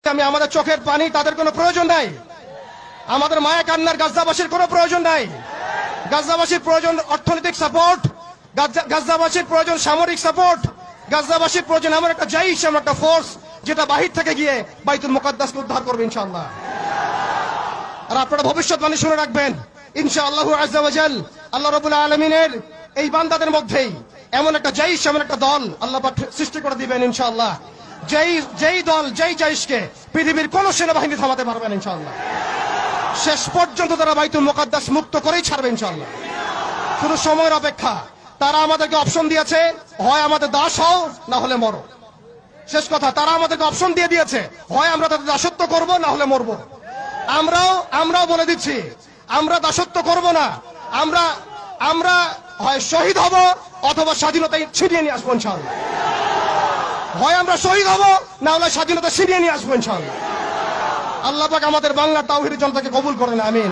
আমি আমাদের চোখের পানি তাদের কোনো প্রয়োজন নাই, আমাদের মায়া কান্নার গাজাবাসীর কোনো প্রয়োজন নাই। গাজাবাসীর প্রয়োজন অর্থনৈতিক সাপোর্ট, গাজাবাসীর প্রয়োজন সামরিক সাপোর্ট, গাজাবাসীর প্রয়োজন এমন একটা জাইশ, এমন একটা ফোর্স যেটা বাহির থেকে গিয়ে বাইতুল মুকাদ্দাসকে উদ্ধার করবে ইনশাআল্লাহ। আর আপনারা ভবিষ্যৎবাণী শুনে রাখবেন ইনশাআল্লাহ আযজা ওয়া জাল, আল্লাহ রাব্বুল আলামিনের এই বান্দাদের মধ্যেই এমন একটা জাইশ, এমন একটা দল আল্লাহ পাক সৃষ্টি করে দিবেন ইনশাআল্লাহ। যেই দল, যেই জাইশকে পৃথিবীর কোন সেনাবাহিনী থামাতে পারবে না ইনশাআল্লাহ। শেষ পর্যন্ত তারা বাইতুল মুকাদ্দাস মুক্ত করেই ছাড়বে ইনশাআল্লাহ। শুধু সময়ের অপেক্ষা। তারা আমাদেরকে অপশন দিয়েছে, হয় আমাদের দাস হও না হলে মরো। শেষ কথা, তারা আমাদেরকে অপশন দিয়ে দিয়েছে, হয় আমরা তাদের দাসত্ব করব না হলে মরবো। আমরাও বলে দিচ্ছি, আমরা দাসত্ব করব না, আমরা হয় শহীদ হব অথবা স্বাধীনতা ছিনিয়ে নিয়ে আসবো ইনশাআল্লাহ। হয় আমরা শহীদ হব না হলে স্বাধীনতা ছিনিয়ে নিয়ে আসবো ইনশাআল্লাহ। আল্লাহ পাক আমাদের বাংলার তাওহীদের জনতাকে কবুল করেন, আমিন।